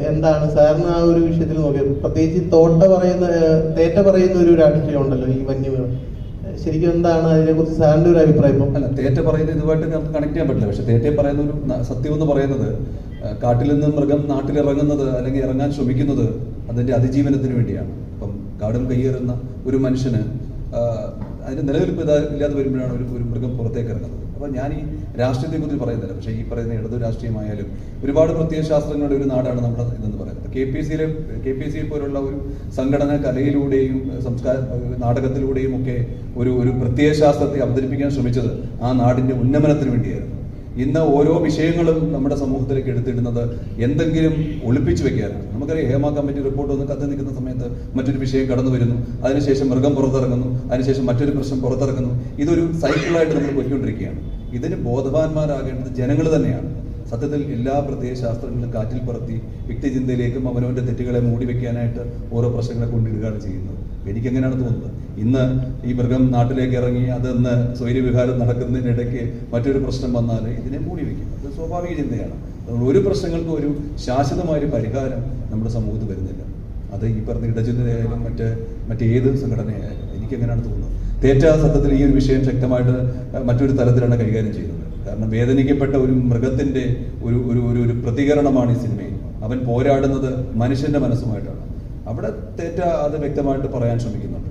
എന്താണ് സാറിന് ആ ഒരു വിഷയത്തിൽ നോക്കിയത്? പ്രത്യേകിച്ച് തേറ്റ പറയുന്ന ഒരു രാഷ്ട്രീയം ഈ വന്യമൃഗം, ശരിക്കും എന്താണ് അതിനെക്കുറിച്ച് സാറിന്റെ ഒരു അഭിപ്രായം? അല്ല, തേറ്റ പറയുന്നത് ഇതുമായിട്ട് നമുക്ക് കണക്ട് ചെയ്യാൻ പറ്റില്ല. പക്ഷെ തേറ്റ പറയുന്ന ഒരു സത്യം എന്ന് പറയുന്നത്, കാട്ടിൽ നിന്ന് മൃഗം നാട്ടിലിറങ്ങുന്നത് അല്ലെങ്കിൽ ഇറങ്ങാൻ ശ്രമിക്കുന്നത് അതിന്റെ അതിജീവനത്തിന് വേണ്ടിയാണ്. ഇപ്പം കാടും കയ്യേറുന്ന ഒരു മനുഷ്യന് അതിന്റെ നിലനിൽപ്പ് ഇല്ലാതെ വരുമ്പോഴാണ് ഒരു മൃഗം പുറത്തേക്ക് ഇറങ്ങുന്നത്. അപ്പോൾ ഞാൻ ഈ രാഷ്ട്രീയത്തെക്കുറിച്ച് പറയുന്നില്ല, പക്ഷേ ഈ പറയുന്ന ഇടതു രാഷ്ട്രീയമായാലും ഒരുപാട് പ്രത്യയ ശാസ്ത്രങ്ങളുടെ ഒരു നാടാണ് നമ്മുടെ ഇതെന്ന് പറയുന്നത്. KPC പോലുള്ള ഒരു സംഘടന കലയിലൂടെയും നാടകത്തിലൂടെയും ഒക്കെ ഒരു പ്രത്യയ ശാസ്ത്രത്തെ അവതരിപ്പിക്കാൻ ശ്രമിച്ചത് ആ നാടിന്റെ ഉന്നമനത്തിന് വേണ്ടിയായിരുന്നു. ഇന്ന് ഓരോ വിഷയങ്ങളും നമ്മുടെ സമൂഹത്തിലേക്ക് എടുത്തിടുന്നത് എന്തെങ്കിലും ഒളിപ്പിച്ചു വെക്കാനാണ്. നമുക്കറിയാം, ഹേമ കമ്മിറ്റി റിപ്പോർട്ട് ഒന്ന് കത്തി നിൽക്കുന്ന സമയത്ത് മറ്റൊരു വിഷയം കടന്നു വരുന്നു, അതിനുശേഷം മൃഗം പുറത്തിറങ്ങുന്നു, അതിനുശേഷം മറ്റൊരു പ്രശ്നം പുറത്തിറങ്ങുന്നു. ഇതൊരു സൈക്കിളായിട്ട് നമ്മൾ പോയിക്കൊണ്ടിരിക്കുകയാണ്. ഇതിന് ബോധവാന്മാരാകേണ്ടത് ജനങ്ങൾ തന്നെയാണ്. സത്യത്തിൽ എല്ലാ പ്രത്യയ ശാസ്ത്രങ്ങളും കാറ്റിൽ പറത്തി വ്യക്തിചിന്തയിലേക്കും അവനവന്റെ തെറ്റുകളെ മൂടി വെക്കാനായിട്ട് ഓരോ പ്രശ്നങ്ങളെ കൊണ്ടിടുകയാണ് ചെയ്യുന്നത്. എനിക്കെങ്ങനെയാണ് തോന്നുന്നത്, ഇന്ന് ഈ മൃഗം നാട്ടിലേക്ക് ഇറങ്ങി അതെന്ന് സ്വൈര്യവിഹാരം നടക്കുന്നതിനിടയ്ക്ക് മറ്റൊരു പ്രശ്നം വന്നാൽ ഇതിനെ മൂടി വെക്കും. അത് സ്വാഭാവിക ചിന്തയാണ്. ഒരു പ്രശ്നങ്ങൾക്കും ഒരു ശാശ്വതമായൊരു പരിഹാരം നമ്മുടെ സമൂഹത്തിൽ വരുന്നില്ല. അത് ഈ പറഞ്ഞ ഇടചിന്തയായാലും മറ്റേത് സംഘടനയായാലും എനിക്കെങ്ങനെയാണ് തോന്നുന്നത്. തേറ്റ സത്യത്തിൽ ഈ ഒരു വിഷയം ശക്തമായിട്ട് മറ്റൊരു തലത്തിലാണ് കൈകാര്യം ചെയ്യുന്നത്. കാരണം വേദനിക്കപ്പെട്ട ഒരു മൃഗത്തിന്റെ ഒരു പ്രതികരണമാണ് ഈ സിനിമയിൽ. അവൻ പോരാടുന്നത് മനുഷ്യന്റെ മനസ്സുമായിട്ടാണ്. അവിടെ തേറ്റ അത് വ്യക്തമായിട്ട് പറയാൻ ശ്രമിക്കുന്നുണ്ട്.